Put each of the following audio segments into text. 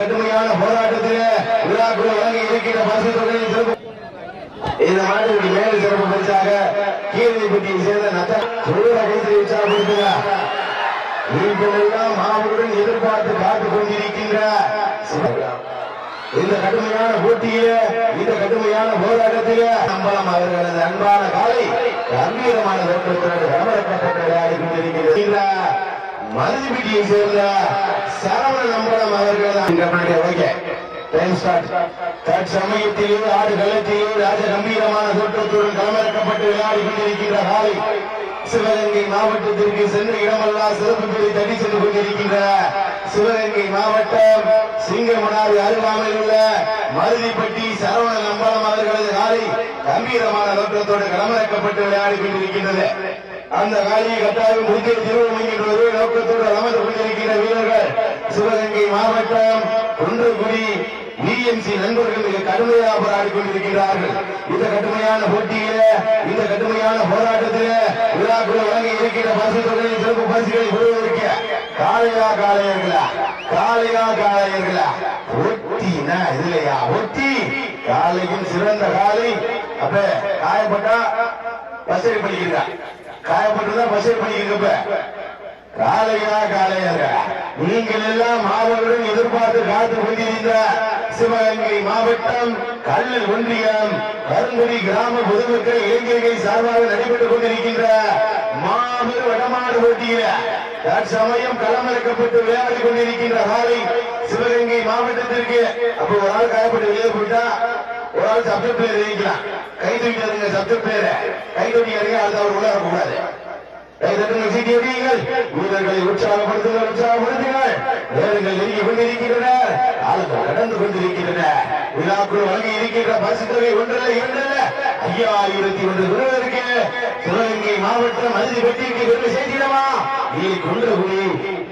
கடுமையான போராட்டத்திலே விழாக்குழு வழங்கி இருக்கிற பரிசு தொகையை சிறப்பு இந்த மாநிலத்திற்கு மேல் சிறப்பு பரிசாக கீழப்பட்டியை சேர்ந்த நத்த கைது உற்சாகப்படுத்துங்க. நீங்களெல்லாம் மாவுடன் எதிர்பார்த்து காத்துக் கொண்டிருக்கின்ற இந்த கடுமையான போட்டியிலே இந்த கடுமையான போராட்டத்திலே அம்பலம் அவர்களது அன்பான காலை கம்பீரமான தோற்றத்தோடு கவனப்பட்ட விளையாடி கொண்டிருக்கிறது. மருதிப்பட்டியை சேர்ந்த சரவண நம்பலம் அவர்கள் தற்சமயத்திலே ஆடு களத்திலே ராஜ கம்பீரமான தோற்றத்துடன் களமிறக்கப்பட்டு விளையாடி கொண்டிருக்கின்ற காலை சிவகங்கை மாவட்டத்திற்கு சென்ற இடமெல்லாம் சிறப்பு பெறி தடி சென்று கொண்டிருக்கின்ற சிவகங்கை மாவட்டம் சிங்கமனாறு அருகாமையில் உள்ள மருதிப்பட்டி சரவண நம்பலம் அவர்களது காலை கம்பீரமான தோற்றத்தோடு களமிறக்கப்பட்டு விளையாடி கொண்டிருக்கின்றது. அந்த காலையை கட்டாயம் முடித்து திருவள்ளுவர் என்ற ஒரே நோக்கத்தோடு அமர்ந்து கொண்டிருக்கிற வீரர்கள் சிவகங்கை மாவட்டம் குன்றக்குடி பிஎம்சி நண்பர்கள் மிக கடுமையாக போராடி கொண்டிருக்கிறார்கள். இந்த கடுமையான போட்டியில இந்த கடுமையான போராட்டத்திலே விழாக்குழு வழங்கி இருக்கிற பரிசு தொகையை சிறப்பு பரிசுகளை பெறுவதற்கு காளையர்களா ஒட்டினா இல்லையா ஒட்டி காலையின் சிறந்த காலை அப்ப காயப்பட்டா பசரி பண்ணிக்கிறா காயப்பட்டுதான் பசரி பண்ணிக்கிறப்ப காளையாக நீங்கள் எல்லாம் மாவளுடன் எதிர்பார்த்து காத்து கொண்டிருந்த சிவகங்கை மாவட்டம் கல்லல் ஒன்றியம் கருங்குடி கிராம பொதுமக்கள் இளைஞர்கள் சார்பாக நடைபெற்றுக் கொண்டிருக்கின்ற மாபெரும் வடமாடு போட்டியில தற்சமயம் களமிறக்கப்பட்டு விளையாடி கொண்டிருக்கின்ற காலை சிவகங்கை மாவட்டத்திற்கு அப்ப ஒரு ஆள் காயப்பட்டு வெளியே போயிட்டா ஒரு ஆள் சப்ஜெக்ட் பிளேயர் எழுதிக்கலாம். கை தூக்கிடுங்க சப்ஜெக்ட் பிளேயர் கை தூக்கிடுங்க அது அவர் உள்ள வரக்கூடாது. வீரர்களை உற்சாகப்படுத்துங்கள் நேரங்கள் நெருங்கி கொண்டிருக்கின்றனர் ஆளுங்கள் கடந்து கொண்டிருக்கின்றன. விழாக்குழு வழங்கி இருக்கின்ற பரிசு தொகை ஒன்றல்ல இரண்டல்ல 5001 விருதுக்கு சிவகங்கை மாவட்டம் மருதிப்பட்டிக்கு பெருமை சேர்த்திடவா நீ குன்றகுடி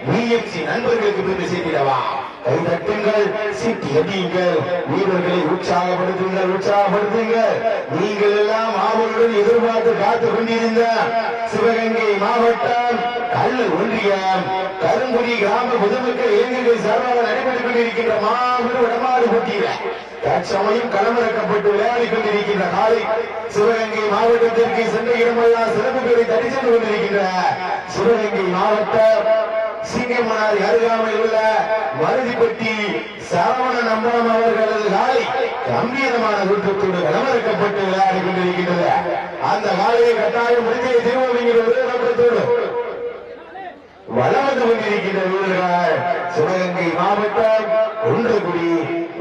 பிஎம்சி நண்பர்களுக்கு பெருமை சேர்த்திடவா கை தட்டுங்கள் சீட்டி அடியுங்கள் வீரர்களை உற்சாகப்படுத்துங்கள் நீங்கள் எல்லாம் ஆவலுடன் எதிர்பார்த்து காத்துக் கொண்டிருந்த சிவகங்கை மாவட்டம் கல்லல் ஒன்றியம் கருங்குடி கிராம பொதுமக்கள் இளைஞர்கள் சார்பாக நடைபெற்றுக் கொண்டிருக்கின்ற மாபெரும் வடமாடு போட்டியில தற்சமயம் களமிறக்கப்பட்டு விளையாடி கொண்டிருக்கின்ற காலை சிவகங்கை மாவட்டத்திற்கு சென்ற இடமெல்லாம் சிறப்பு பெயரை தடி சென்று கொண்டிருக்கின்ற சிவகங்கை மாவட்டம் சிங்கமனார் அருகாமையில் உள்ள மருதிப்பட்டி சரவண நம்பலம் அவர்களது காலை கம்பீரமான ஊற்றத்தோடு களமிறக்கப்பட்டு விளையாடி கொண்டிருக்கின்றது. அந்த காலையை கட்டாயம் முடிந்தே திருவள்ளுவர் ஒரே நோக்கத்தோடு வளம் வந்து கொண்டிருக்கின்ற வீரர்கள் சிவகங்கை மாவட்டம் குன்றக்குடி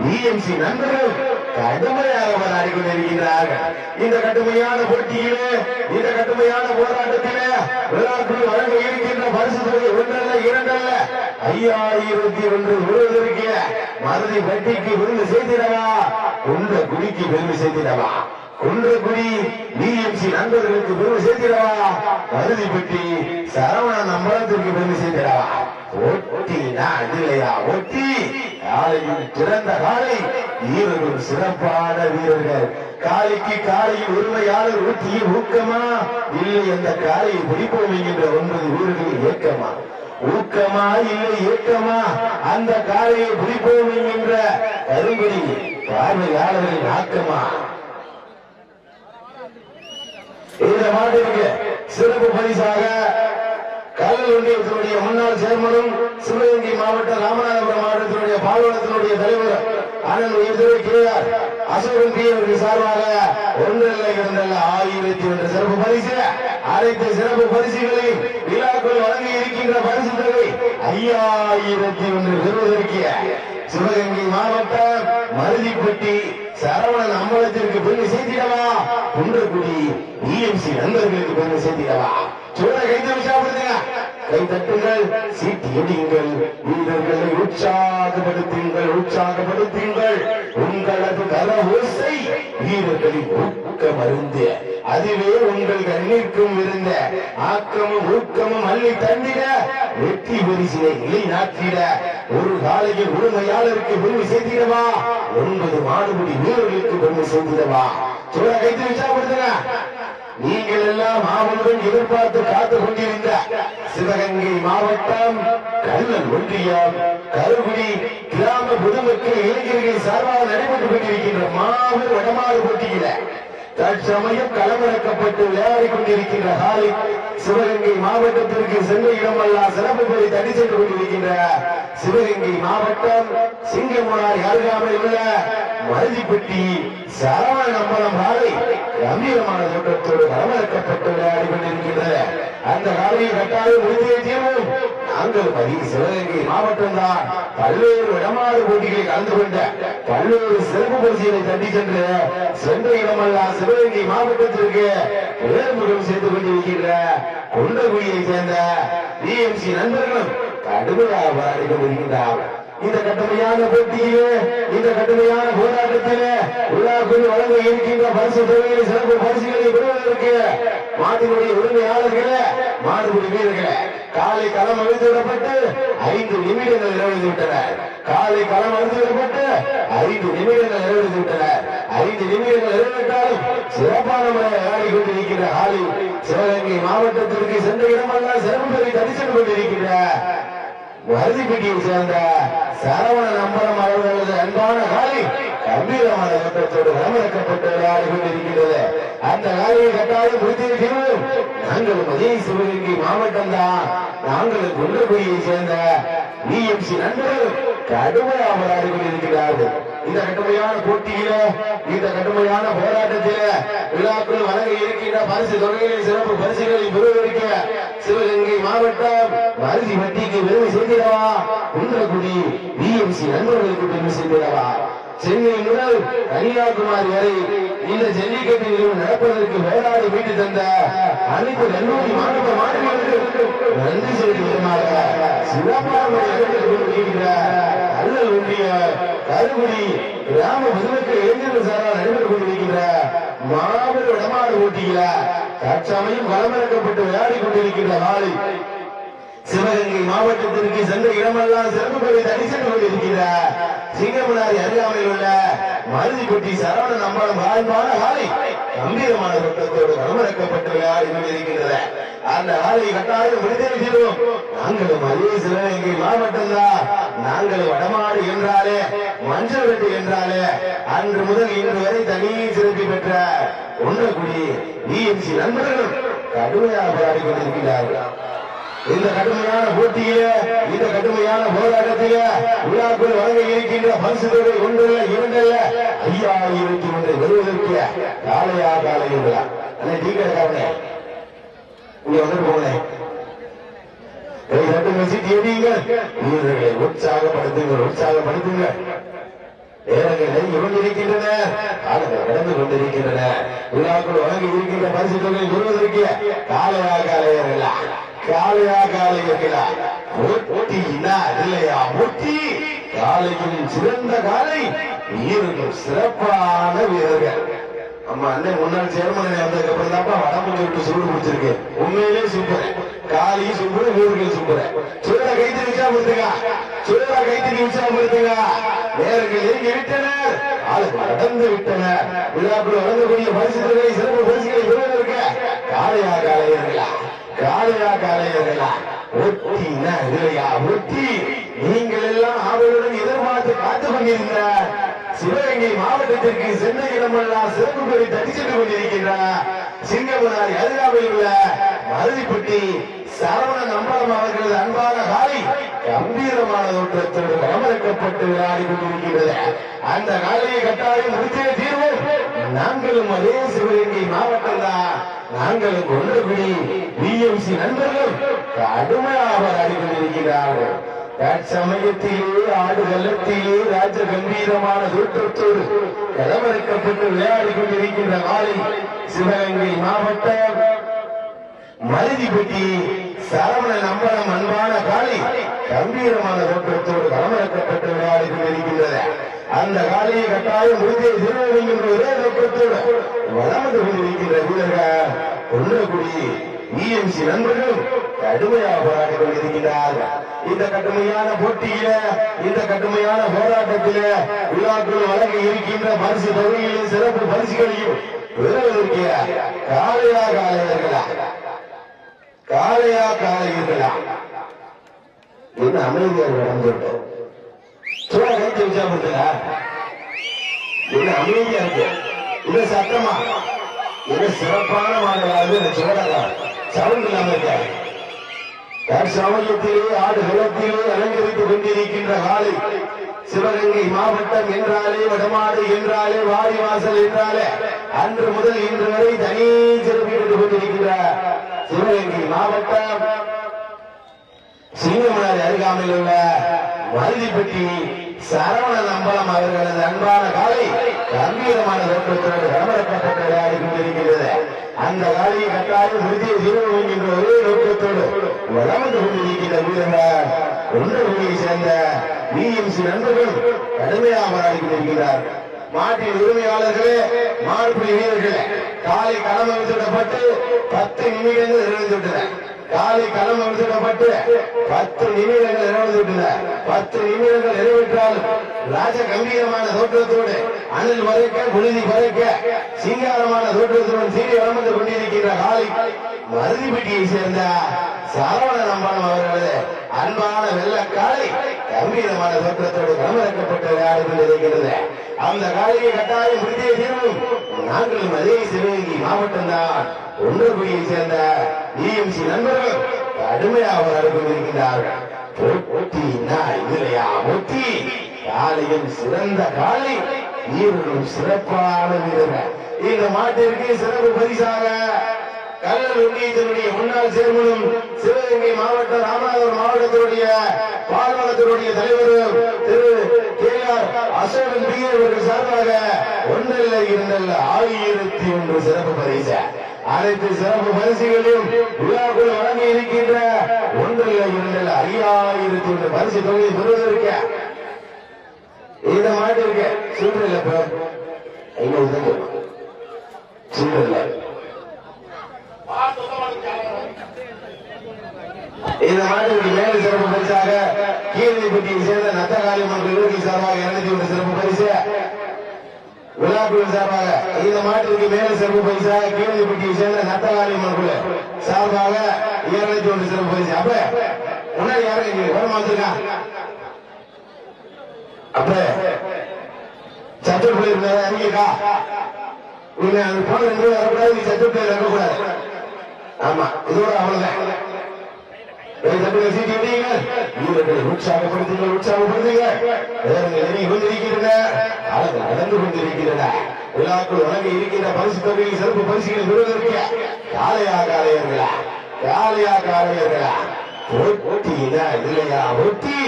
பிஎம்சி நண்பர்கள் கடுமையாக போராடி கொண்டிருக்கிறார்கள். இந்த கடுமையான போட்டியிலே இந்த கடுமையான போராட்டத்திலே விழாக்குழு வழங்க இருக்கின்ற பரிசு தொகை ஒன்றல்ல இரண்டல்ல 5001 விருதுக்கு மருதிப்பட்டிக்கு விருது செய்திடவா குன்றக்குடிக்கு பெருமை செய்திடவா குன்றக்குடி பிஎம்சி நண்பர்களுக்கு பெருமை சேர்த்திடவா மருதிப்பட்டி சரவண நம்பலத்திற்கு பெருமை சேர்த்திடவா ஒட்டினா இல்லையா ஒட்டி காலையில் சிறந்த காலை வீரர்கள் சிறப்பான வீரர்கள் காலைக்கு காலையில் உரிமையாளர் ஊட்டியில் ஊக்கமா இல்லை அந்த காலையை பிடிப்போம் என்கின்ற 9 வீரர்கள் ஊக்கமா இல்லை ஏக்கமா அந்த காலையை பிடிப்போம் என்கின்ற கருங்குடி பார்வையாளர்களின் ஆக்கமா இந்த மாட்டிற்கு சிறப்பு பரிசாக கல்லல் ஒன்றியத்தினுடைய முன்னாள் சேர்மனும் சிவகங்கை மாவட்டம் ராமநாதபுரம் மாவட்டத்தினுடைய பால்வனத்தினுடைய தலைவர் அண்ணன் உயர்திரு கேஆர் அசோகன் பி அவர்கள் சார்பாக ஒன்றல்ல இரண்டல்ல 1001 சிறப்பு பரிசு அனைத்து சிறப்பு பரிசுகளை விழாக்குள் வழங்கி இருக்கின்ற பரிசு தொகை 5001 பெறுவதற்கு சிவகங்கை மாவட்டம் மருதிப்பட்டி சரவணன் அம்பலத்திற்கு பெருமை சேர்த்திடவா குன்றக்குடி பிஎம்சி நண்பர்களுக்கு பெருமை சேர்த்திடவா சோழ கைது உற்சாகப்படுத்துங்க கை தட்டுங்கள் சீட்டி எடியுங்கள் வீரர்களை உற்சாகப்படுத்துங்கள் உங்களது கர ஓசை வீரர்களின் ஊக்க மருந்து அதுவே உங்கள் கண்ணிற்கும் இருந்த ஆக்கமும் ஊக்கமும் அள்ளி தந்திட வெற்றி பரிசினை நிலைநாட்டிட ஒரு காலையில் உரிமையாளருக்கு பெருமை சேர்த்திடவா 9 மாடுபடி வீரர்களுக்கு பெருமை சேர்த்திடவா சோழ கைது உற்சாகப்படுத்துங்க நீங்கள் எல்லாம் ஆவலுடன் எதிர்பார்த்து காத்துக் கொண்டிருந்த சிவகங்கை மாவட்டம் கல்லல் ஒன்றியம் கருகுடி கிராம பொதுமக்கள் இளைஞர்கள் சார்பாக நடைபெற்றுக் கொண்டிருக்கின்ற மாபெரும் வடமாறு போட்டியில தற்சமயம் களமிறக்கப்பட்டு விளையாடிக் கொண்டிருக்கின்ற காலை சிவகங்கை மாவட்டத்திற்கு சென்ற இடமெல்லாம் சிறப்பு பெறி தடி சென்று கொண்டிருக்கின்ற சிவகங்கை மாவட்டம் சிங்கமுனார் அருகாமையில் உள்ள மருதிப்பட்டி சரவண நம்பலம் காலை கம்பீரமான தோற்றத்தோடு களமிறக்கப்பட்டு விளையாடி கொண்டிருக்கின்றது. அந்த காலையை கட்டாயம் உறுதியை தீர்வோம். நாங்கள் சிவகங்கை மாவட்டம் தான் பல்வேறு இடமாறு போட்டிகளை கலந்து கொண்ட பல்வேறு சிறப்பு பரிசுகளை தட்டி சென்ற இடமெல்லாம் சிவகங்கை மாவட்டத்திற்கு வேறுமுகம் செய்து கொண்டிருக்கின்ற கொண்டகுடியை சேர்ந்த டிஎம்சி நண்பர்களும் கடுமையாக போராடி கொண்டிருக்கின்றார். இந்த கடுமையான போட்டியிலே இந்த கடுமையான போராட்டத்திலே விழாக்குள் வழங்க இருக்கின்ற பரிசு தொகைகளை சிறப்பு பரிசுகளை பெறுவதற்கு மாட்டினுடைய உரிமையாளர்களே மாடுபிடி வீரர்களே காலை களம் அழித்து விடப்பட்டு 5 நிமிடங்கள் நிறைவேற்றி விட்டனர். காலை களம் அழித்து விடப்பட்டு 5 நிமிடங்கள் நிறைவேற்றி விட்டனர். 5 நிமிடங்கள் நிறைவேற்றாலும் சிறப்பான முறை விளையாடி கொண்டிருக்கின்ற காலை சிவகங்கை மாவட்டத்திற்கு சென்ற இடமெல்லாம் சிறப்பு பெறி தரிசனம் கொண்டிருக்கின்ற மருதிப்பட்டியை சேர்ந்த சரவண நம்பரம் அவர்களது அன்பான காலை கம்பீரமான தோற்றத்தோடு களமிறக்கப்பட்டு விளையாடி கொண்டிருக்கின்றது. அந்த காலையை கட்டாயம் முடித்திருக்கிறோம். நாங்களும் அதே சிவகங்கை மாவட்டம் தான். நாங்களும் கொண்டகுடியை சேர்ந்த டிஎம்சி நண்பர்கள் கடுமையாக போராடி கொண்டிருக்கிறார்கள். இந்த கடுமையான போட்டியில இந்த கடுமையான போராட்டத்தில விழாக்குள் வழங்க இருக்கின்ற பரிசு தொகைகளை சிறப்பு பரிசுகளை பெறுவதற்கு சிவகங்கை மாவட்டம் மருதிப்பட்டிக்கு பெருமை செய்திடவா, குன்றக்குடி டிஎம்சி நண்பர்களுக்கு பெருமை செய்திடவா. சென்னை முதல் கன்னியாகுமரி வரை இந்த ஜல்லிக்கட்டு நிகழ்வு நடப்பதற்கு போராடி மீட்டு தந்த அனைத்து கல்லூரி மாணவ மாணவிகளுக்கு நன்றி செலுத்துவதற்காக சிறப்பாக அல்லல் ஒன்றிய கருகுடி கிராம பொதுமக்கள் இளைஞர்கள் சாரால் நடைபெற்றுக் கொண்டிருக்கின்ற மாபெரும் இடமாடு போட்டியில தற்சமயம் களமிறக்கப்பட்டு விளையாடி கொண்டிருக்கின்ற நாளை சிவகங்கை மாவட்டத்திற்கு சென்ற இடமெல்லாம் சிறப்பு பெறி தடி சென்று கொண்டிருக்கின்ற சிங்கமுனாரி அருகாமையில் உள்ள மருதிப்பட்டி சரவண நம்பரம் வாழ்வான காலை கம்பீரமான தோற்றத்தோடு களமிறக்கப்பட்டு விளையாடி கொண்டிருக்கின்றது. அந்த காலை கட்டாயம் விடுதலைக்கிறோம். நாங்களும் அதே சிவகங்கை மாவட்டம் தான். நாங்கள் வடமாடு என்றாலே மஞ்சள் வெட்டு என்றாலே அன்று முதல் இன்று வரை தனி சிறப்பு பெற்ற ஒன்றக்குடி டிஎம்சி நண்பர்களும் கடுமையாக போராடி கொண்டிருக்கிறார்கள். இந்த கடுமையான போட்டியில இந்த கடுமையான போராட்டத்தில விழாக்குள் வழங்க இருக்கின்ற பரிசு தொகை ஒன்றல்ல இரண்டல்ல 5001 வருவதற்கு காலையா காலையா டீக்கெட் இங்க வந்துட்டு போனேன். கை தட்டுங்க, சீட்டு எடியுங்கள், வீரர்களை உற்சாகப்படுத்துங்க. நேரங்கள் நெருங்கி கொண்டிருக்கின்றன, காலங்கள் கடந்து கொண்டிருக்கின்றன. விழாக்குள் வழங்க இருக்கின்ற பரிசு தொகை பெறுவதற்கு காலையா போட்டி இல்லையா போட்டி. காலையின் சிறந்த காலை, வீரர்கள் சிறப்பான வீரர்கள். அம்மா அண்ணன் முன்னாள் சேர்மன் வந்ததுக்கு அப்புறம் தான் வடமொழி விட்டு சூடு பிடிச்சிருக்கு. உண்மையிலே சூப்பர். காலையும் சூப்பர், வீரர்கள் சூப்பர். சுழல கைத்தறி உற்சாகப்படுத்துங்க. நேரங்கள் நெருங்கி விட்டனர், ஆளுக்கு கடந்து விட்டனர். விழாக்குள் வழங்கக்கூடிய பரிசுகளை சிறப்பு பரிசுகளை பெறுவதற்கு காலையா ஒட்டி நீங்கள் எல்லாம் ஆவலுடன் எதிர்பார்த்து காத்துக் கொண்டிருந்த சிவகங்கை மாவட்டத்திற்கு சென்ற இடமெல்லாம் சிறப்பு பெறி தட்டி சென்று கொண்டிருக்கின்ற சிங்கமுனாரி அருகாமையில் உள்ள மருதிப்பட்டி சரவண நம்பரம் அவர்களது அன்பான காலை கம்பீரமான தோற்றத்தோடு களமிறக்கப்பட்டு விளையாடி கொண்டிருக்கின்றது. அந்த காலையை கட்டாயம் முடித்தே தீர்வோம். நாங்களும் அதே சிவகங்கை மாவட்டம் தான். நாங்களும் கொண்டகுடி டிஎம்சி நண்பர்கள் கடுமையாக போராடி கொண்டிருக்கிறார்கள். தற்சமயத்திலே ஆடுகளத்திலே ராஜ கம்பீரமான தோற்றத்தோடு களமிறக்கப்பட்டு விளையாடி கொண்டிருக்கின்ற காலை சிவகங்கை மாவட்டம் மருதிப்பட்டி சரவண நம்பரம் அன்பான காலை கம்பீரமான தோற்றத்தோடு களமிறக்கப்பட்டு விளையாடி கொண்டிருக்கின்றது. அந்த காலையை கட்டாயம் முடித்தே திருவள்ளுவர் என்ற ஒரே நோக்கத்தோடு வளம் வந்து கொண்டிருக்கின்ற வீரர்கள் கொண்டகுடி டிஎம்சி நண்பர்களும் கடுமையாக போராடி கொண்டிருக்கிறார்கள். இந்த கடுமையான போட்டியில இந்த கடுமையான போராட்டத்தில விழாக்குள் வழங்க இருக்கின்ற பரிசு தொகையிலும் சிறப்பு பரிசுகளையும் பெறுவதற்கு காளையா காளையர்களா காளையா காளையர்களா என்ன அமைதியாக நடந்துட்டோம் சோழ கைத்து வச்சா கொடுத்தல என்ன அமைதியா இருக்கு இது சத்தமா இது சிறப்பான மாடலாது சோழகா சவுண்ட் இல்லாம இருக்க சமயத்திலே ஆடு குலத்திலே அலங்கரித்துக் கொண்டிருக்கின்ற காலை சிவகங்கை மாவட்டம் என்றாலே வடமாடு என்றாலே வாடிவாசல் என்றாலே அன்று முதல் இன்று வரை தனி சிறப்பித்துக் கொண்டிருக்கின்ற சிவகங்கை மாவட்டம் சிங்கமனார் அருகாமையில் உள்ள மருதிப்பட்டி சரவணன் அம்பலம் அவர்களது அன்பான காலை கம்பீரமான தோற்றத்தோடு கலவரக்கப்பட்ட விளையாடி கொண்டிருக்கிறது. அந்த காலையை கட்டாயம் விருதியை தீர்வு என்கின்ற ஒரே நோக்கத்தோடு வளர்ந்து கொண்டிருக்கின்ற வீரர்கள் ஒன்று மொழியை சேர்ந்த பிஎம்சி நண்பர்கள் கடுமையாக போராடி கொண்டிருக்கிறார். மாட்டின் உரிமையாளர்களே மாடுபிடி வீரர்களே காலை களம் அமைத்துவிடப்பட்டு 10 நிமிடங்கள் நிறைவேற்றிவிட்டன. காலை களம் அமைத்துவிடப்பட்டு 10 நிமிடங்கள் நிறைவேற்றிவிட்டன. 10 நிமிடங்கள் நிறைவேற்றாலும் ராஜ கம்பீரமான தோற்றத்தோடு அணில் வரைக்க புழுதி வரைக்க சிங்காரமான தோற்றத்துடன் சீறி வளர்ந்து கொண்டிருக்கின்ற காலை மருதிப்பட்டியை சேர்ந்த சரவணன் அம்பலம் அவர்களது அன்பான வெள்ளக்காலை கம்பீரமான தோற்றத்தோடு களமிறக்கப்பட்டு விளையாடி கொண்டிருக்கிறது. அந்த காலையை கட்டாயம் விருதியை தீர்வும் நாங்களும் அதே சிவகங்கை மாவட்டம் தான் ஒன்றுபடியை சேர்ந்த டிஎம்சி நண்பர்கள் கடுமையாக போராடி கொண்டிருக்கிறார்கள். போட்டினா இல்லையா போட்டி காலையும் சிறந்த காலை வீரர்களும் சிறப்பான வீரர்கள். இந்த மாட்டிற்கு சிறப்பு பரிசாக கல்லல் ஒன்றியத்தினுடைய முன்னாள் சேர்மனும் சிவகங்கை மாவட்டம் ராமநாதபுரம் மாவட்டத்தினுடைய பால்வளத்தினுடைய தலைவர் திரு கே.ஆர். அசோகன் பி அவர்கள் சார்பாக ஒன்றல்ல இரண்டல்ல 1001 சிறப்பு பரிசு. அனைத்து சிறப்பு பரிசுகளையும் விழாக்குள் வழங்கி இருக்கின்ற ஒன்றல்ல இரண்டல்ல 5001 பரிசு தொகையை பெறுவதற்கு இந்த மாட்டிற்கு சில்லறை எங்க சில்லறை இந்த மாட்டிற்கு மேலும் சிறப்பு பரிசாக கீழப்பட்டியை சேர்ந்த நத்தகாலி மக்கள் சார்பாக 201 சிறப்பு பரிசு. விழாக்குழு சார்பாக இந்த மாட்டிற்கு மேலும் சிறப்பு பரிசாக கீழப்பட்டியை சேர்ந்த நத்தகாலி மக்கள் சார்பாக 201 சிறப்பு பரிசு. அப்ப முன்னாடி யாரும் வரமாத்திருக்கா அப்ப சத்துருப்பிள்ளை இருந்தா அறிக்கா நீங்க அது போன 2 வரக்கூடாது. நீ சத்துருப்பிள்ளை இருக்கக்கூடாது. ஆமா இதோட அவ்வளவுதான். உற்சாகப்படுத்துங்கள் உற்சாகப்படுத்துங்கள் கொண்டிருக்கின்றன நடந்து கொண்டிருக்கின்றன. விழாக்குள் வழங்க இருக்கின்ற பரிசு தொகையை சிறப்பு பரிசுகளை பெறுவதற்கு காளையா காளையர்களா காளையா காளையர்களா போட்டியினா இல்லையா போட்டி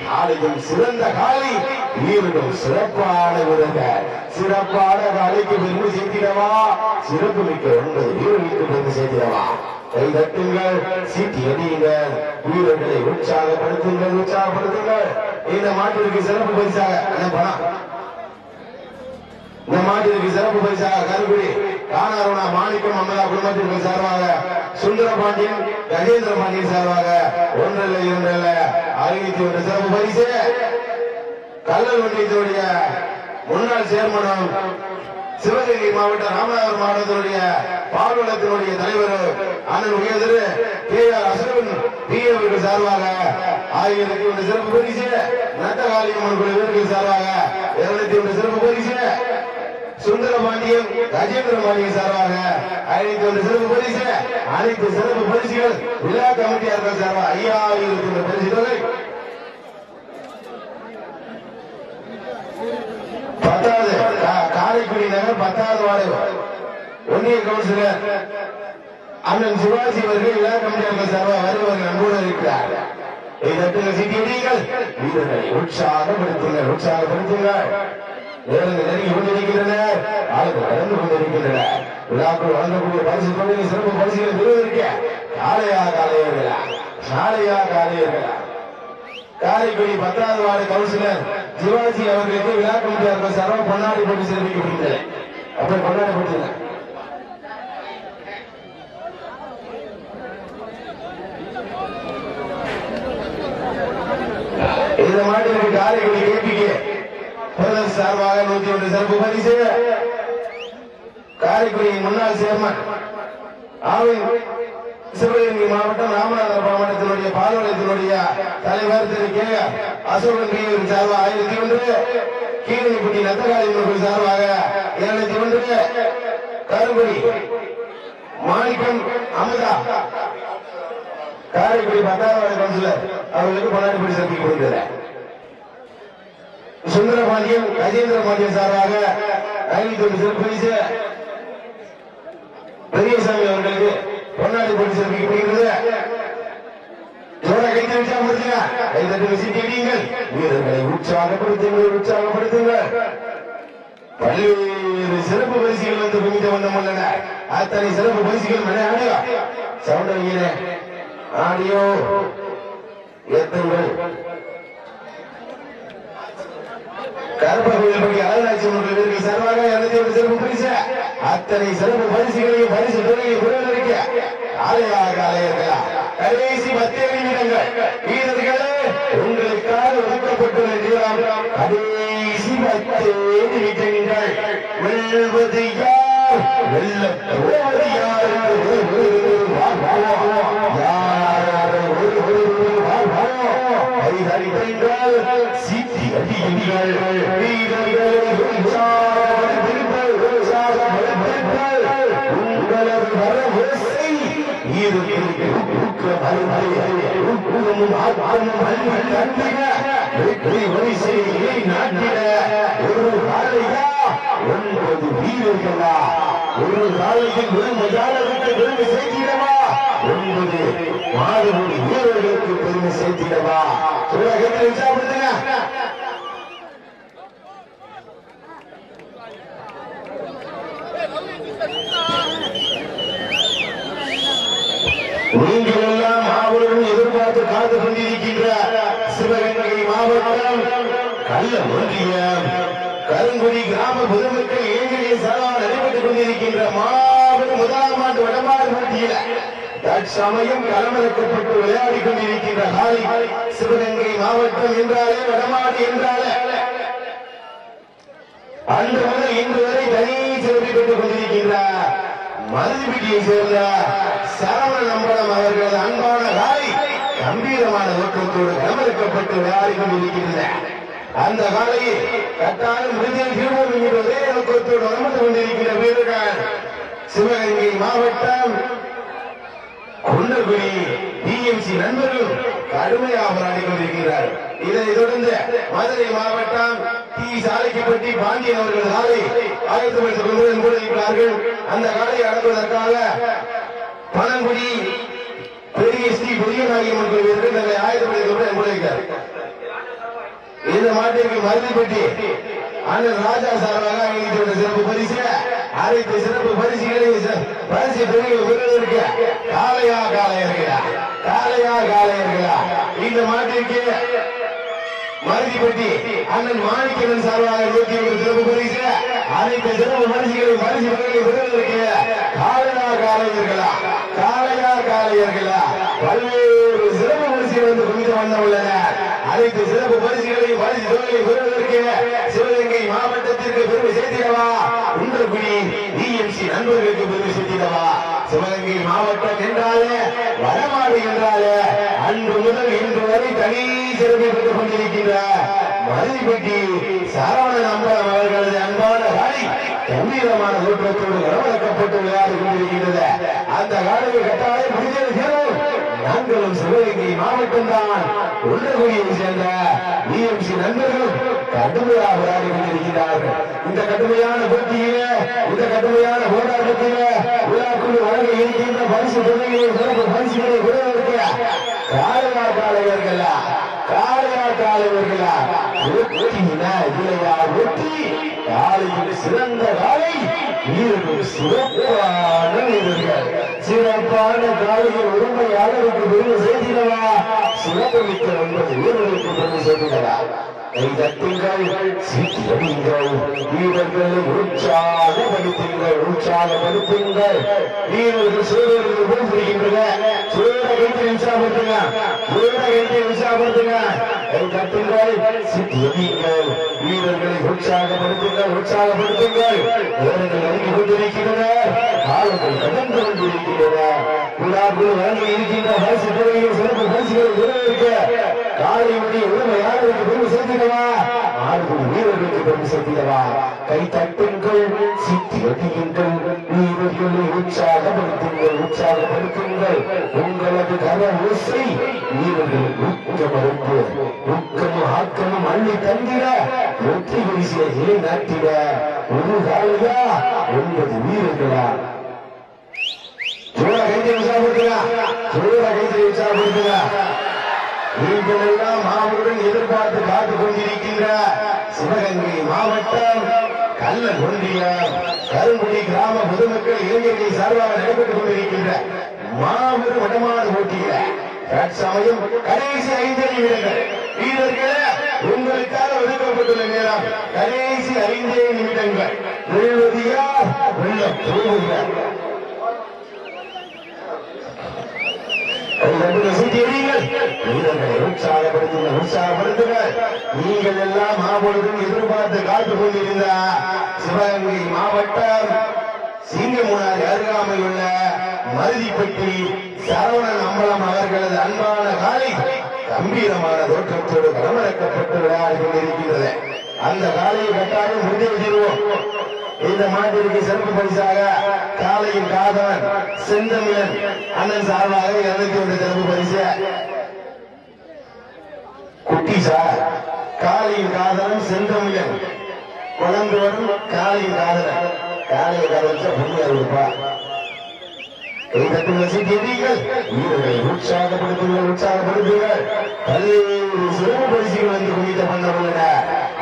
காலையும் சிறந்த காலை வீரர்களும் சிறப்பான வீரர்கள். சிறப்பான காலைக்கு பெருமை சேர்த்திடவா சிறப்பு மிக்க 9 வீரர்களுக்கு பெருமை சேர்த்திடவா கை தட்டுங்கள் சீட்டி அடியுங்கள் வீரர்களை உற்சாகப்படுத்துங்கள் உற்சாகப்படுத்துங்கள். இந்த மாட்டிற்கு சிறப்பு பரிசாக பணம் இந்த மாட்டிற்கு சிறப்பு பரிசாக கருங்குடி காணாருணா மாணிக்கம் அம்மதா குடும்பத்திற்கு சார்பாக சுந்தர பாண்டியன் கஜேந்திர பாண்டியன் சார்பாக 1 2 501 சிறப்பு பரிசு. கல்லல் ஒன்றியத்தினுடைய முன்னாள் சேர்மனும் சிவகங்கை மாவட்டம் ராமநாதபுரம் மாவட்டத்தினுடைய பால்வளத்தினுடைய தலைவர் அண்ணன் உயர்திரு கே.ஆர். அசோகன் பி அவர்கள் சார்பாக 1001 சிறப்பு பரிசு. நட்டகாளியம்மன் குழு வீரர்கள் சார்பாக 201 சிறப்பு பரிசு. சுந்தர பாண்டியன் கஜேந்திர பாண்டியன் சார்பாக 501 சிறப்பு பரிசு. அனைத்து சிறப்பு பரிசுகள் விழா கமிட்டியாளர்கள் சார்பாக 5001 பரிசு தொகை. 10வது காரைக்குடி நகர் 10வது வார்டு ஒன்றிய கவுன்சிலர் அண்ணன் சிவாஜி அவர்கள் விழா கமிட்டியாளர்கள் சார்பாக வருவார்கள் அன்போடு இருக்கிறார். வீரர்களை உற்சாகப்படுத்துங்கள் உற்சாகப்படுத்துங்கள். நேரங்கள் நெருங்கி கொண்டிருக்கின்றனர் ஆளுகள் நடந்து கொண்டிருக்கின்றனர். விழாக்குள் வழங்கக்கூடிய பரிசு தொகையை சிறப்பு பரிசுகளை பெறுவதற்கு காளையா காளையர்களா காளையா காளையர்களா காரைக்குடி 10வது வார்டு கவுன்சிலர் சிவாஜி அவர்களுக்கு விழா கமிட்டியாளர்கள் சார்பாக பொன்னாடி போட்டு சிறப்பிக்கப்படுகிறது. அப்ப பொன்னாடி போட்டு இந்த மாட்டிற்கு காரைக்குடி கேபிகே சார்பாக 101 சிறப்பு பரிசு. காரைக்குடியின் முன்னாள் சேர்மன் சிவகங்கை மாவட்டம் ராமநாதபுரம் மாவட்டத்தினுடைய பால்வளத்தினுடைய தலைவர் திரு கே அசோகன் பிரிவின் சார்பாக 1001, கீழனிப்பட்டி நத்தகாளி சார்பாக 201, கருங்குடி மாணிக்கம் அமுதா காரைக்குடி 10வது கவுன்சிலர் அவர்களுக்கு பொன்னாடி பரிசு அளிக்கப்படுகிறது. சுந்தரபாண்டியன் கஜேந்திர பாண்டியன் சார்பாக 501 சிறப்பு பரிசு பெரியசாமி அவர்களுக்கு பொன்னாடி பரிசு அளிக்கப்படுகிறது. வீரர்களை உற்சாகப்படுத்துங்கள். பல்வேறு சிறப்பு பரிசுகள் வந்து குவிந்த வண்ணம் உள்ளன. அத்தனை சிறப்பு பரிசுகள் சவுண்ட் ஆடியோ ஏற்றுங்கள். கருப்பகோயில் அழகாட்சி வீரர்கள் சார்பாக 201 சிறப்பு பரிசு. அத்தனை சிறப்பு பரிசுகளையும் பரிசு தொகையை பெறுவதற்கு ஆலயர்களா கடைசி 10 நிமிடங்கள் வீரர்களே உங்களுக்காக ஒதுக்கப்பட்டுள்ள நேரம் கடைசி 10 நிமிடங்கள். வெல்வது யார் வெல்லப்படுவது யார் சீட்டி அடியுங்கள். வீரர்களை உங்களது வரவோசை வரிசையை நாட்டிட ஒரு காலையா 9 வீரர்களா ஒரு காலையில் பெருமையாளருக்கு பெருமை சேர்த்திடவா 9 மாடுபடி வீரர்களுக்கு பெருமை சேர்த்திடவா உலகத்தில் உற்சாகப்படுத்துங்க. நீங்கள் எல்லாம் மாபெரும் எதிர்பார்த்து காத்து கொண்டிருக்கின்ற சிவகங்கை மாவட்டம் கள்ள ஒன்றியம் கருங்குடி கிராம பொதுமக்கள் இளைஞர்கள் சார்பாக நடைபெற்றுக் கொண்டிருக்கின்ற மாபெரும் 1ஆம் ஆண்டு வடமாடு போட்டியில் தற்சமயம் களமிறக்கப்பட்டு விளையாடி கொண்டிருக்கின்ற காலை சிவகங்கை மாவட்டம் என்றாலே வடமாடு என்றாலே அன்று முதல் இன்று வரை தனி சிறப்பை பெற்றுக் கொண்டிருக்கின்ற மருதுபட்டியை சேர்ந்த சரவண நம்பலம் அவர்களது அன்பான காலை கம்பீரமான நோக்கத்தோடு களமிறக்கப்பட்டு விளையாடி கொண்டிருக்கின்றன. அந்த காலையை கட்டாயம் விருதில் தீர்வோம் என்கிற ஒரே நோக்கத்தோடு வளர்ந்து கொண்டிருக்கிற வீரர்கள் சிவகங்கை மாவட்டம் குன்றக்குடி டிஎம்சி நண்பர்கள் கடுமையாக போராடி கொண்டிருக்கிறார்கள். இதனைத் தொடர்ந்து மதுரை மாவட்டம் டி சாலைக்குப்பட்டி பாண்டியன் அவர்கள் காலை ஆயத்தப்படுத்திக் கொண்டிருக்கிறார்கள். அந்த காலையை அடக்குவதற்காக பனங்குடி பெரிய ஸ்ரீ புதியநாயகம்மன் கோவிலுக்கு தங்களை ஆயத்தப்படுத்திக் கொண்டிருக்கிறார். இந்த மாட்டிற்கு மருதுப்பட்டி அண்ணன் ராஜா சார்பாக அளிக்கப்பட்ட சிறப்பு பரிசு அனைத்து சிறப்பு பரிசுகளை பரிசு பெறுவதற்கு காளையர்களா இந்த மாட்டிற்கு மருதிப்பட்டி அண்ணன் மாணிக்கன் சார்பாக 101 சிறப்பு பரிசு அனைத்து சிறப்பு பரிசுகளை பரிசு பெறுவதற்கு காளையர்களா பல்வேறு சிறப்பு பரிசுகள் வந்து குவிந்து வந்த உள்ளன. அனைத்து சிறப்பு பரிசுகளையும் பரிசு தொகையை பெறுவதற்கு சிவகங்கை மாவட்டத்திற்கு பெருமை சேர்த்திடவா குன்றக்குடி டிஎம்சி நண்பர்களுக்கு பெருமை சேர்த்திடவா. சிவகங்கை மாவட்டம் என்றாலே வடமாடு என்றாலே அன்று முதல் இன்று வரை தனி சிறப்பை பெற்றுக் கொண்டிருக்கின்ற மருதிப்பட்டி சரவண நம்பலம் அவர்களது அன்பான காலை கம்பீரமான தோற்றத்தோடு களமிறக்கப்பட்டு விளையாடி கொண்டிருக்கின்றது. அந்த காலையை கட்டாயம் முடிந்தது. நாங்களும் சிவகங்கை மாவட்டம் தான் குன்றக்குடியை சேர்ந்த டிஎம்சி நண்பர்களும் கடுமையாக விளையாடி கொண்டிருக்கிறார்கள். இந்த கடுமையான போட்டியிலே இந்த கடுமையான போராட்டத்திலே விழாக்குழு வழங்க இருக்கின்ற பரிசு தொகைகளை சிறப்பு பரிசுகளை பெறுவதற்கு காளையர்களா ஒட்டி காலையில் சிறந்த காலை வீரர்கள் சிறப்பான வீரர்கள் சிறப்பான காலையில் உரிமையாளருக்கு பெருமை சேர்த்திடவா சிறப்பு மிக்க 9 வீரர்களுக்கு பெருமை சேர்த்திடவா. கைதட்டுங்கள் சீட்டியடிங்கள் வீரர்களை உற்சாகப்படுத்துங்கள் வீரர்கள் சிறுவர்களுக்கு போய் பிடிக்கின்றன. உற்சாகப்படுத்துங்க வீரர்களை உற்சாகப்படுத்துங்கள் உற்சாகப்படுத்துங்கள் வீரர்கள் இறங்கி கொண்டிருக்கின்றனர் காலங்கள் கடந்து கொண்டிருக்கின்றனர் வழங்கி இருக்கின்ற பரிசு துறையில் சிறப்பு பரிசுகளை நிறைவேற்க காலையுடைய உரிமையாளருக்கு பெருமை சேர்த்திடவா ஆறுபடி வீரர்களுக்கு பெருமை சேர்த்திடவா கை தட்டுங்கள் சித்தி அடியுங்கள் வீரர்களை உற்சாகப்படுத்துங்கள் உற்சாகப்படுத்துங்கள் உங்களது கர ஓசை வீரர்கள் ஊக்கமறுப்பு ஊக்கமும் ஆக்கமும் அள்ளி தந்திட வெற்றி பரிசிலை நிலைநாட்டிட ஒரு காலையா 9 வீரர்களா ஜோர கைதை உற்சாகப்படுத்துங்க நீங்கள் எல்லாம் மாவுடன் எதிர்பார்த்து காத்துக் கொண்டிருக்கின்ற சிவகங்கை மாவட்டம் கல்லன் ஒன்றியம் கருங்குடி கிராம பொதுமக்கள் இளைஞர்கள் சார்பாக நடைபெற்றுக் கொண்டிருக்கின்ற மாபெரும் வடமாடு போட்டியில தற்சமயம் கடைசி 5 நிமிடங்கள் வீரர்களே உங்களுக்காக ஒதுக்கப்பட்டுள்ள நேரம் கடைசி 5 நிமிடங்கள் வெல்வதியா வெல்ல போவதியா வீரர்களை உற்சாகப்படுத்துங்கள் உற்சாகப்படுத்துங்கள் நீங்கள் எல்லாம் மாபொழுதும் எதிர்பார்த்து காத்துக் கொண்டிருந்த சிவகங்கை மாவட்டம் சிங்கமுனாரி அருகாமையில் உள்ள மருதிப்பட்டி சரவணன் அம்பலம் அவர்களது அன்பான காலை கம்பீரமான தோற்றத்தோடு களமிறக்கப்பட்டு விளையாடி கொண்டிருக்கின்றது அந்த காலையை கட்டாயம் முடிவு செய்வோம் இந்த மாட்டிற்கு சிறப்பு பரிசாக காலையின் காதவன் செந்தமிழன் அண்ணன் சார்பாக 201 சிறப்பு பரிசு குட்டி சார் காலையின் காதவன் செந்தமிழன் குழந்தை வரும் காலையின் காதவன் காலையை காதலிச்சா புண்ணியா இருப்பா வீரர்களை உற்சாகப்படுத்துங்கள் உற்சாகப்படுத்துங்கள் பல்வேறு சிறப்பு பரிசுகள் வந்து குவித்த பண்ண உள்ளன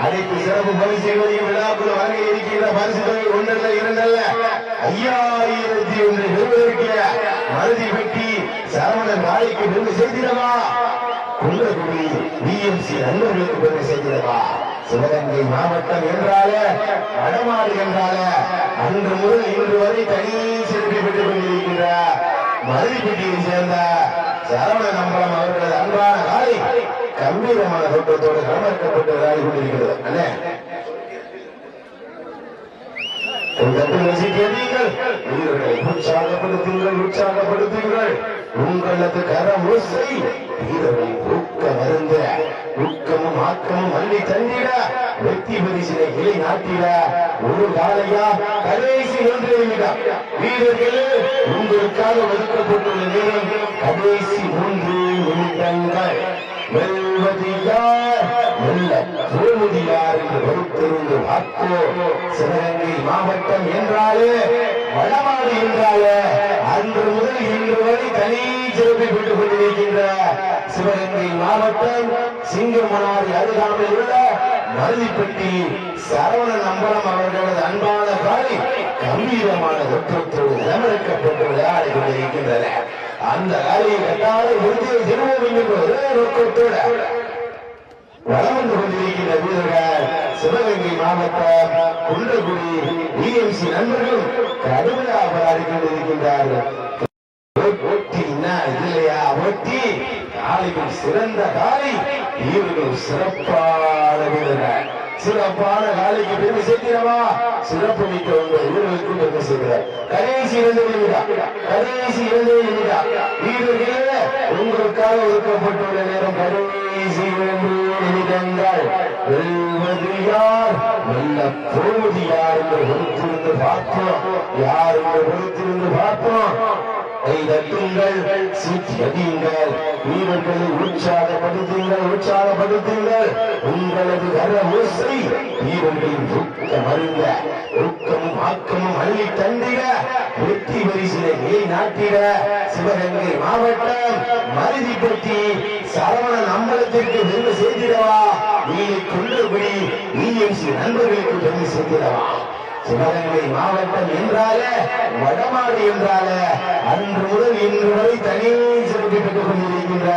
அனைத்து சிறப்பு பரிசுகளையும் விழாக்குள்ள வாங்க இருக்கின்ற பரிசுகளை 1 அல்ல 2 அல்ல 5001 பெறுவதற்கு மருதி பெட்டி சரவணன் நாளைக்கு பெருமை செய்திடவா குன்றக்குடி பிஎம்சி நண்பர்களுக்கு பெருமை செய்திடவா சிவகங்கை மாவட்டம் என்றாலே வடமாடு என்றாலே அன்று முதல் இன்று வரை தனி சிறப்பை பெற்றுக் கொண்டிருக்கின்ற மருதிப்பட்டியை சேர்ந்த சரவணன் அம்பலம் அவர்களது அன்பான காலை கம்பீரமான தோற்றத்தோடு களமிறக்கப்பட்டு விளையாடி கொண்டிருக்கிறது அல்ல வீரர்களை உற்சாகப்படுத்துங்கள் உற்சாகப்படுத்துங்கள் உங்களது கரம் ஓசை வீரர்கள் ஊக்க மருந்த ஊக்கமும் ஆக்கமும் அள்ளி தந்திட வெற்றி பரிசிலை இலை நாட்டிட ஒரு காலையா கடைசி 1 நிமிடம் வீரர்களே உங்களுக்காக ஒதுக்கப்பட்டுள்ள நேரம் கடைசி 3 நிமிடங்கள் வெல்வது யார் வெல்ல போவது யார் என்று பொறுத்திருந்து பார்ப்போம் சிவகங்கை மாவட்டம் என்றாலே வடமாடு என்றாலே அன்று முதல் இன்று வரை தனி சிறப்பை பெற்றுக் கொண்டிருக்கின்ற சிவகங்கை மாவட்டம் சிங்கமுனாரி அருகாமையில் உள்ள மருதிப்பட்டி சரவணன் அம்பலம் அவர்களது அன்பான காலை கம்பீரமான தோற்றத்தோடு களமிறக்கப்பட்டு விளையாடி கொண்டிருக்கின்றன அந்த காலையை கட்டாயம் உறுதியை திருவோம் என்கின்ற ஒரே நோக்கத்தோடு வளம் வந்து கொண்டிருக்கின்ற வீரர்கள் சிவகங்கை மாவட்டம் குன்றக்குடி பிஎம்சி நண்பர்களும் கடுமையாக போராடி கொண்டிருக்கின்றார்கள் போட்டி இல்லையா போட்டி காலையில் சிறந்த காலை வீரர்கள் சிறப்பான வீரர்கள் சிறப்பான காலைக்கு பெருமை சேர்க்கிறவா சிறப்பு மிக்க 9 வீரர்களுக்கும் பெருமை சேர்க்கிறார் கடைசி 2 நிமிடம் கடைசி 2 நிமிடம் வீரர்களே உங்களுக்காக ஒதுக்கப்பட்டுள்ள நேரம் கடைசி 2 நிமிடங்கள் வெல்வது யார் வெல்ல போவது யார் என்று பொறுத்திருந்து பார்ப்போம் யார் என்று பொறுத்திருந்து பார்ப்போம் கைதட்டுங்கள் சீட்டி அடியுங்கள் வீரர்களை உற்சாகப்படுத்துங்கள் உற்சாகப்படுத்துங்கள் உங்களது கர ஓசை வீரர்களின் ஊக்க மருந்த ஊக்கமும் ஆக்கமும் அள்ளி தந்திட வெற்றி பரிசிலை நிலை நாட்டிட சிவகங்கை மாவட்டம் மருதிப்பட்டி சரவணன் அம்பலத்திற்கு பெருமை செய்திடவா நீலை குன்றக்குடி பிஎம்சி நண்பர்களுக்கு பெருமை செய்திடவா சிவகங்கை மாவட்டம் என்றாலே வடமாடு என்றாலே அன்று முதல் இன்று வரை தனி சிறப்பை பெற்றுக் கொண்டிருக்கின்ற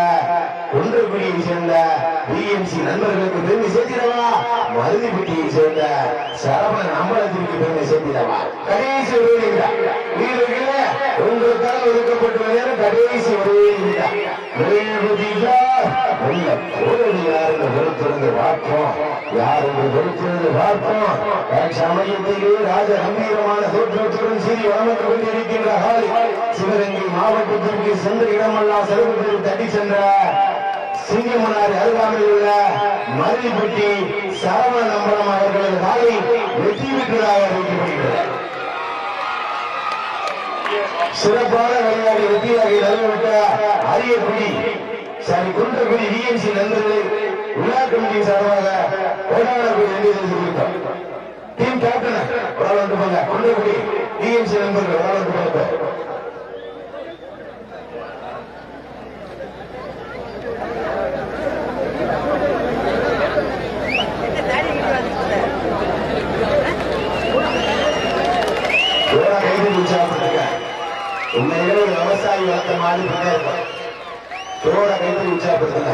குன்றக்குடியை சேர்ந்த பிஎம்சி நண்பர்களுக்கு பெருமை சேர்த்திடவா மருதிப்பட்டியை சேர்ந்த சரவணன் அம்பலத்திற்கு பெருமை சேர்த்திடவா கடைசி வீரர்களே உங்களுக்காக ஒதுக்கப்பட்டுள்ள நேரம் கடைசி 1 நிமிடம் உள்ள கோடி யாருன்னு பொறுத்திருந்து பார்ப்போம். யார் என்று பொறுத்திருந்து பார்ப்போம். சமயத்திலே ராஜ கம்பீரமான தோற்றத்துடன் சீறி வளர்ந்து கொண்டிருக்கின்ற காலை சிவகங்கை மாவட்டத்திற்கு சென்ற இடமெல்லாம் சிறப்பு தட்டி சென்ற சிங்கமனார் அருகாமையில் உள்ள மருதிப்பட்டி சரவண நம்பரம் அவர்களது காலை வெற்றி பெற்றதாக அறிவிக்கப்படுகிறது. சிறப்பான விளையாடி வெற்றியாக நிறைவேற்ற அரியக்குடி குன்றக்குடி டிஎன்சி நண்பர்களை விழா கமிட்டி சார்பாக கொண்டாடக்கூடிய நன்றி தெரிவித்துக் டீம் கேப்டன் வந்து போங்க. குன்றக்குடி டிஎன்சி நண்பர்கள் வந்து போங்க. உண்மையிலே விவசாயி வளர்த்த மாதிரி இருக்கும். தோட கைது உற்சாகப்படுத்துங்க.